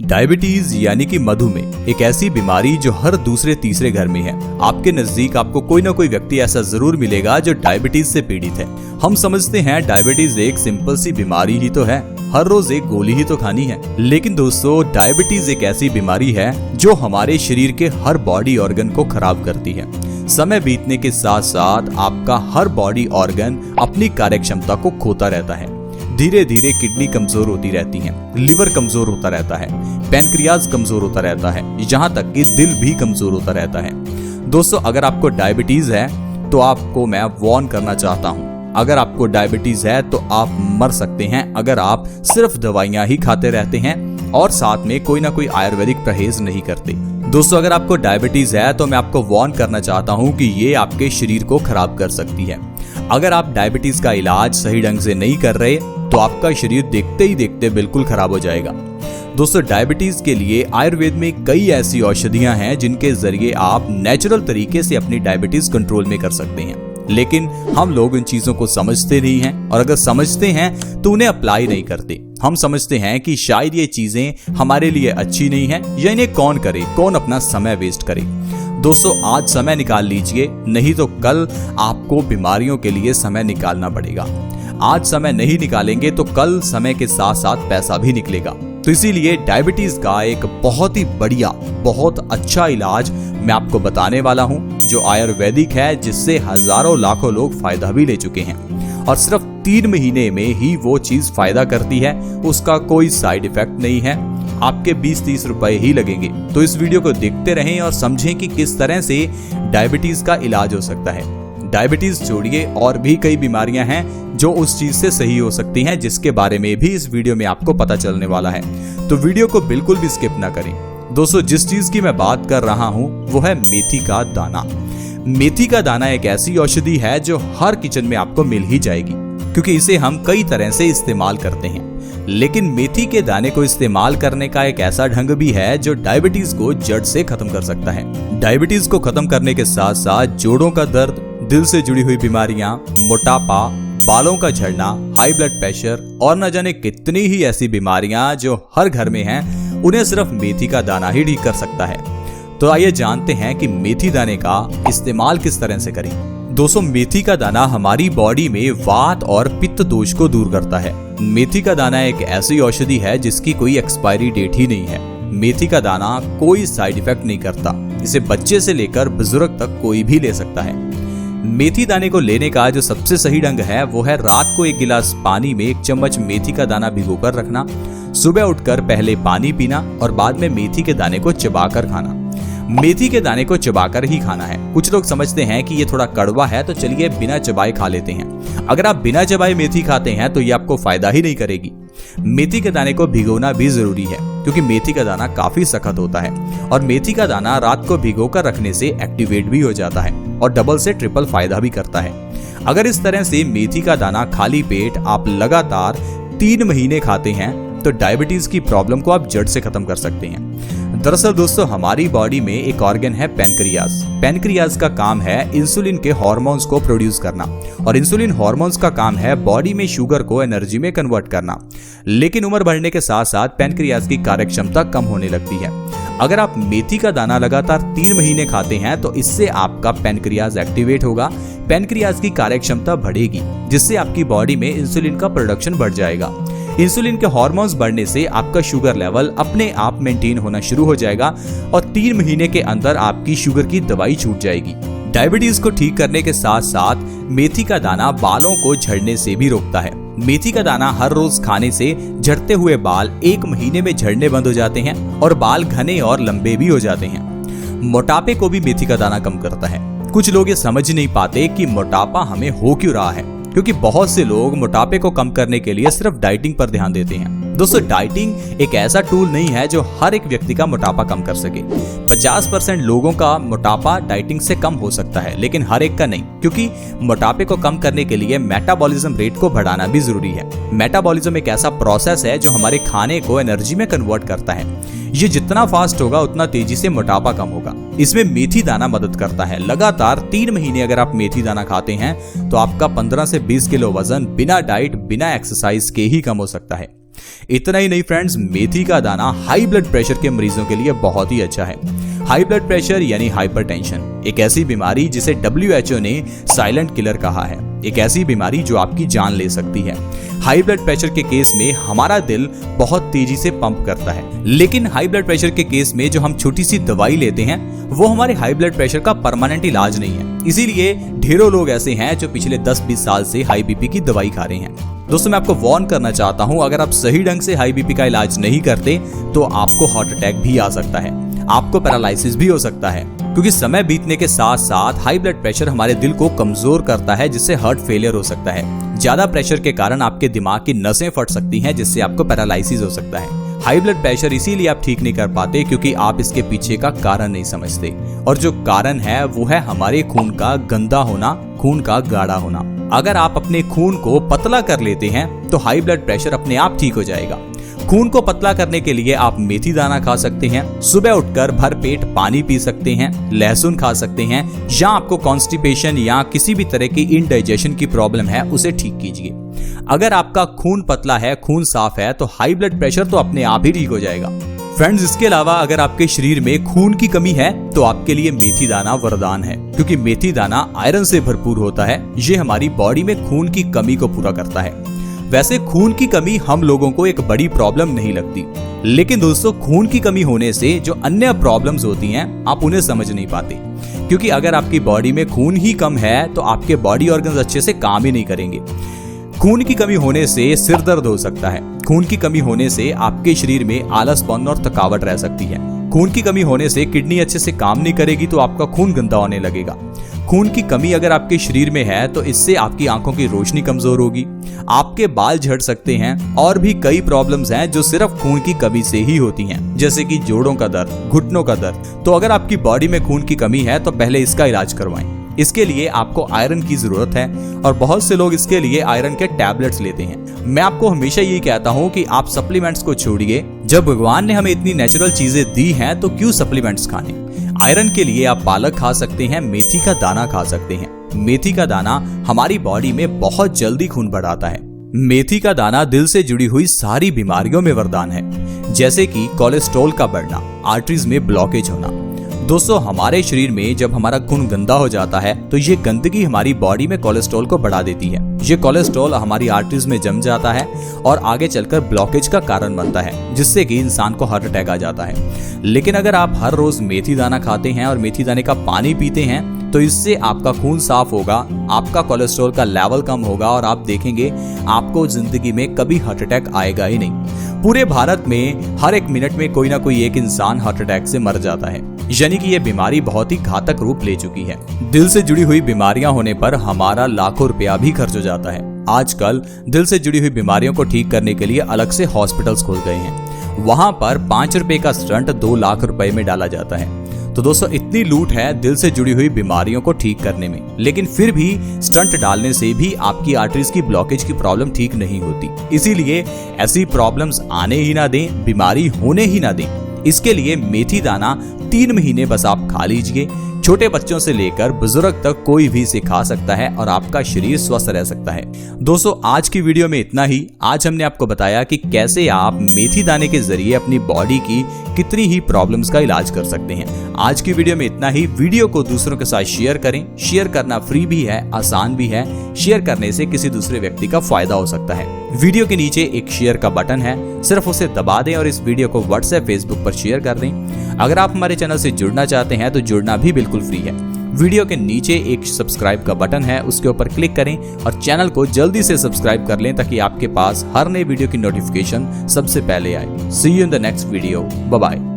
Diabetes यानी कि मधुमेह एक ऐसी बीमारी जो हर दूसरे तीसरे घर में है। आपके नजदीक आपको कोई ना कोई व्यक्ति ऐसा जरूर मिलेगा जो डायबिटीज से पीड़ित है। हम समझते हैं डायबिटीज एक सिंपल सी बीमारी ही तो है, हर रोज एक गोली ही तो खानी है। लेकिन दोस्तों, डायबिटीज एक ऐसी बीमारी है जो हमारे शरीर के हर बॉडी ऑर्गन को खराब करती है। समय बीतने के साथ साथ आपका हर बॉडी ऑर्गन अपनी कार्यक्षमता को खोता रहता है। धीरे धीरे किडनी कमजोर होती रहती है, लिवर कमजोर होता रहता है, पैनक्रियाज कमजोर होता रहता है, यहाँ तक कि दिल भी कमजोर होता रहता है। दोस्तों, अगर आपको डायबिटीज है तो आपको मैं वार्न करना चाहता हूँ। अगर आपको डायबिटीज है तो आप मर सकते हैं अगर आप सिर्फ दवाइयां ही खाते रहते हैं और साथ में कोई ना कोई आयुर्वेदिक परहेज नहीं करते। दोस्तों, अगर आपको डायबिटीज है तो मैं आपको वार्न करना चाहता हूं कि ये आपके शरीर को खराब कर सकती है। अगर आप डायबिटीज का इलाज सही ढंग से नहीं कर रहे तो आपका शरीर देखते ही देखते बिल्कुल खराब हो जाएगा। दोस्तों, डायबिटीज के लिए आयुर्वेद में कई ऐसी औषधियां हैं जिनके जरिए आप नेचुरल तरीके से अपनी डायबिटीज कंट्रोल में कर सकते हैं। लेकिन हम लोग इन चीजों को समझते नहीं हैं और अगर समझते हैं तो उन्हें अप्लाई नहीं करते। हम समझते हैं कि शायद ये चीजें हमारे लिए अच्छी नहीं है या इन्हें कौन करे, कौन अपना समय वेस्ट करे। दोस्तों, आज समय निकाल लीजिए, नहीं तो कल आपको बीमारियों के लिए समय निकालना पड़ेगा। आज समय नहीं निकालेंगे तो कल समय के साथ साथ पैसा भी निकलेगा। तो इसीलिए डायबिटीज का एक बहुत ही बढ़िया, बहुत अच्छा इलाज मैं आपको बताने वाला हूं जो आयुर्वेदिक है, जिससे हजारों लाखों लोग फायदा भी ले चुके हैं और सिर्फ 3 महीने में ही वो चीज फायदा करती है। उसका कोई साइड इफेक्ट नहीं है, आपके 20-30 रुपए ही लगेंगे। तो इस वीडियो को देखते रहें और समझें कि किस तरह से डायबिटीज का इलाज हो सकता है। डायबिटीज छोड़िए, और भी कई बीमारियां हैं जो उस चीज से सही हो सकती हैं, जिसके बारे में भी इस वीडियो में आपको पता चलने वाला है। तो वीडियो को बिल्कुल भी स्किप ना करें। दोस्तों, जिस चीज की मैं बात कर रहा हूं वो है मेथी का दाना। मेथी का दाना एक ऐसी औषधि है जो हर किचन में आपको मिल ही जाएगी, क्योंकि इसे हम कई तरह से इस्तेमाल करते हैं। लेकिन मेथी के दाने को इस्तेमाल करने का एक ऐसा ढंग भी है जो डायबिटीज को जड़ से खत्म कर सकता है। डायबिटीज को खत्म करने के साथ साथ जोड़ों का दर्द, दिल से जुड़ी हुई बीमारियां, मोटापा, बालों का झड़ना, हाई ब्लड प्रेशर और न जाने कितनी ही ऐसी बीमारियां जो हर घर में हैं, उन्हें सिर्फ मेथी का दाना ही ठीक कर सकता है। तो आइए जानते हैं कि मेथी दाने का इस्तेमाल किस तरह से करें। दोस्तों, मेथी का दाना हमारी बॉडी में वात और पित्त दोष को दूर करता है। मेथी का दाना एक ऐसी औषधि है जिसकी कोई एक्सपायरी डेट ही नहीं है। मेथी का दाना कोई साइड इफेक्ट नहीं करता, इसे बच्चे से लेकर बुजुर्ग तक कोई भी ले सकता है। मेथी दाने को लेने का जो सबसे सही ढंग है वो है रात को 1 गिलास पानी में 1 चम्मच मेथी का दाना भिगोकर रखना, सुबह उठकर पहले पानी पीना और बाद में मेथी के दाने को चबाकर खाना। मेथी के दाने को चबाकर ही खाना है। कुछ लोग समझते हैं कि ये थोड़ा कड़वा है तो चलिए बिना चबाए खा लेते हैं। अगर आप बिना चबाए मेथी खाते हैं तो ये आपको फायदा ही नहीं करेगी। मेथी के दाने को भिगोना भी जरूरी है, क्योंकि मेथी का दाना काफी सख्त होता है और मेथी का दाना रात को भिगोकर रखने से एक्टिवेट भी हो जाता है और डबल से ट्रिपल फायदा भी करता है। अगर इस तरह से मेथी का दाना खाली पेट आप लगातार 3 महीने खाते हैं तो डायबिटीज की प्रॉब्लम को आप जड़ से खत्म कर सकते हैं। दरअसल दोस्तों, हमारी बॉडी में एक ऑर्गन है पैनक्रियाज। पैनक्रियाज का काम है इंसुलिन के हार्मोन्स को प्रोड्यूस करना और इंसुलिन हार्मोन्स का काम है बॉडी में शुगर को एनर्जी में कन्वर्ट करना। लेकिन उम्र बढ़ने के साथ साथ पैनक्रियाज की कार्यक्षमता कम होने लगती है। अगर आप मेथी का दाना लगातार 3 महीने खाते हैं तो इससे आपका पैनक्रियाज एक्टिवेट होगा, पैनक्रियाज की कार्यक्षमता बढ़ेगी, जिससे आपकी बॉडी में इंसुलिन का प्रोडक्शन बढ़ जाएगा। इंसुलिन के हार्मोन्स बढ़ने से आपका शुगर लेवल अपने आप मेंटेन होना शुरू हो जाएगा और 3 महीने के अंदर आपकी शुगर की दवाई छूट जाएगी। डायबिटीज को ठीक करने के साथ साथ मेथी का दाना बालों को झड़ने से भी रोकता है। मेथी का दाना हर रोज खाने से झड़ते हुए बाल 1 महीने में झड़ने बंद हो जाते हैं और बाल घने और लंबे भी हो जाते हैं। मोटापे को भी मेथी का दाना कम करता है। कुछ लोग ये समझ नहीं पाते कि मोटापा हमें हो क्यों रहा है, क्योंकि बहुत से लोग मोटापे को कम करने के लिए सिर्फ डाइटिंग पर ध्यान देते हैं। दोस्तों, डाइटिंग एक ऐसा टूल नहीं है जो हर एक व्यक्ति का मोटापा कम कर सके। 50% लोगों का मोटापा डाइटिंग से कम हो सकता है, लेकिन हर एक का नहीं, क्योंकि मोटापे को कम करने के लिए मेटाबॉलिज्म रेट को बढ़ाना भी जरूरी है। मेटाबॉलिज्म एक ऐसा प्रोसेस है जो हमारे खाने को एनर्जी में कन्वर्ट करता है। ये जितना फास्ट होगा उतना तेजी से मोटापा कम होगा। इसमें मेथी दाना मदद करता है। लगातार 3 महीने अगर आप मेथी दाना खाते हैं तो आपका 15 से 20 किलो वजन बिना डाइट, बिना एक्सरसाइज के ही कम हो सकता है। इतना ही नहीं फ्रेंड्स, मेथी का दाना हाई ब्लड प्रेशर के मरीजों के लिए बहुत ही अच्छा है। हाई ब्लड प्रेशर यानी हाइपरटेंशन एक ऐसी बीमारी जिसे WHO ने साइलेंट किलर कहा है। एक ऐसी बीमारी जो आपकी जान ले सकती है। हाई ब्लड प्रेशर के केस में हमारा दिल बहुत तेजी से पंप करता है, लेकिन हाई ब्लड प्रेशर के केस में जो हम छोटी सी दवाई लेते हैं वो हमारे हाई ब्लड प्रेशर का परमानेंट इलाज नहीं है। इसीलिए ढेरों लोग ऐसे हैं जो पिछले 10-20 साल से हाई बीपी की दवाई खा रहे हैं। दोस्तों, मैं आपको वार्न करना चाहता हूं, अगर आप सही ढंग से हाई बीपी का इलाज नहीं करते तो आपको हार्ट अटैक भी आ सकता है, आपको पैरालिसिस भी हो सकता है, क्योंकि समय बीतने के साथ साथ हाई ब्लड प्रेशर हमारे दिल को कमजोर करता है, जिससे हार्ट फेलियर हो सकता है। ज्यादा प्रेशर के कारण आपके दिमाग की नसें फट सकती हैं, जिससे आपको पैरालिसिस हो सकता है। हाई ब्लड प्रेशर इसीलिए आप ठीक नहीं कर पाते क्योंकि आप इसके पीछे का कारण नहीं समझते, और जो कारण है वो है हमारे खून का गंदा होना, खून का गाढ़ा होना। अगर आप अपने खून को पतला कर लेते हैं तो हाई ब्लड प्रेशर अपने आप ठीक हो जाएगा। खून को पतला करने के लिए आप मेथी दाना खा सकते हैं, सुबह उठकर भर पेट पानी पी सकते हैं, लहसुन खा सकते हैं, या आपको कॉन्स्टिपेशन या किसी भी तरह की इनडाइजेशन की प्रॉब्लम है उसे ठीक कीजिए। अगर आपका खून पतला है, खून साफ है, तो हाई ब्लड प्रेशर तो अपने आप ही ठीक हो जाएगा। फ्रेंड्स, इसके अलावा अगर आपके शरीर में खून की कमी है तो आपके लिए मेथी दाना वरदान है, क्योंकि मेथी दाना आयरन से भरपूर होता है। ये हमारी बॉडी में खून की कमी को पूरा करता है। वैसे खून की कमी हम लोगों को एक बड़ी प्रॉब्लम नहीं लगती, लेकिन दोस्तों खून की कमी होने से जो अन्य प्रॉब्लम्स होती हैं आप उन्हें समझ नहीं पाते, क्योंकि अगर आपकी बॉडी में खून ही कम है तो आपके बॉडी ऑर्गन्स अच्छे से काम ही नहीं करेंगे। खून की कमी होने से सिर दर्द हो सकता है, खून की कमी होने से आपके शरीर में आलसपन और थकावट रह सकती है, खून की कमी होने से किडनी अच्छे से काम नहीं करेगी तो आपका खून गंदा होने लगेगा। खून की कमी अगर आपके शरीर में है तो इससे आपकी आंखों की रोशनी कमजोर होगी, आपके बाल झड़ सकते हैं, और भी कई प्रॉब्लम्स हैं जो सिर्फ खून की कमी से ही होती हैं, जैसे कि जोड़ों का दर्द, घुटनों का दर्द। तो अगर आपकी बॉडी में खून की कमी है तो पहले इसका इलाज करवाएं। इसके लिए आपको आयरन की जरूरत है, और बहुत से लोग इसके लिए आयरन के टैबलेट्स लेते हैं। मैं आपको हमेशा यही कहता हूँ कि आप सप्लीमेंट्स को छोड़िए। जब भगवान ने हमें इतनी नेचुरल चीजें दी हैं तो क्यों सप्लीमेंट्स खाने। आयरन के लिए आप पालक खा सकते हैं, मेथी का दाना खा सकते हैं। मेथी का दाना हमारी बॉडी में बहुत जल्दी खून बढ़ाता है। मेथी का दाना दिल से जुड़ी हुई सारी बीमारियों में वरदान है, जैसे कि कोलेस्ट्रॉल का बढ़ना, आर्टरीज में ब्लॉकेज होना। दोस्तों, हमारे शरीर में जब हमारा खून गंदा हो जाता है तो ये गंदगी हमारी बॉडी में कोलेस्ट्रॉल को बढ़ा देती है। ये कोलेस्ट्रॉल हमारी आर्टरीज में जम जाता है और आगे चलकर ब्लॉकेज का कारण बनता है, जिससे कि इंसान को हार्ट अटैक आ जाता है। लेकिन अगर आप हर रोज मेथी दाना खाते हैं और मेथी दाने का पानी पीते हैं तो इससे आपका खून साफ होगा, आपका कोलेस्ट्रॉल का लेवल कम होगा, और आप देखेंगे आपको जिंदगी में कभी हार्ट अटैक आएगा ही नहीं। पूरे भारत में हर एक मिनट में कोई ना कोई एक इंसान हार्ट अटैक से मर जाता है, यानी कि ये बीमारी बहुत ही घातक रूप ले चुकी है। दिल से जुड़ी हुई बीमारियां होने पर हमारा लाखों रुपया भी खर्च हो जाता है। आजकल दिल से जुड़ी हुई बीमारियों को ठीक करने के लिए अलग से हॉस्पिटल्स खुल गए हैं। वहां पर 5 रुपए का स्टंट 2 लाख रुपए में डाला जाता है। तो दोस्तों, इतनी लूट है दिल से जुड़ी हुई बीमारियों को ठीक करने में, लेकिन फिर भी स्टंट डालने से भी आपकी आर्टरीज की ब्लॉकेज की प्रॉब्लम ठीक नहीं होती। इसीलिए ऐसी प्रॉब्लम्स आने ही ना दें, बीमारी होने ही ना दें। इसके लिए मेथी दाना 3 महीने बस आप खा लीजिए। छोटे बच्चों से लेकर बुजुर्ग तक कोई भी इसे खा सकता है और आपका शरीर स्वस्थ रह सकता है। दोस्तों, आज की वीडियो में इतना ही। आज हमने आपको बताया कि कैसे आप मेथी दाने के जरिए अपनी बॉडी की कितनी ही प्रॉब्लम्स का इलाज कर सकते हैं। आज की वीडियो में इतना ही। वीडियो को दूसरों के साथ शेयर करें। शेयर करना फ्री भी है, आसान भी है। शेयर करने से किसी दूसरे व्यक्ति का फायदा हो सकता है। वीडियो के नीचे एक शेयर का बटन है, सिर्फ उसे दबा दें और इस वीडियो को व्हाट्सएप, फेसबुक पर शेयर कर दें। अगर आप हमारे चैनल से जुड़ना चाहते हैं तो जुड़ना भी बिल्कुल फ्री है। वीडियो के नीचे एक सब्सक्राइब का बटन है, उसके ऊपर क्लिक करें और चैनल को जल्दी से सब्सक्राइब कर लें ताकि आपके पास हर नए वीडियो की नोटिफिकेशन सबसे पहले आए। See you in the next video. Bye bye.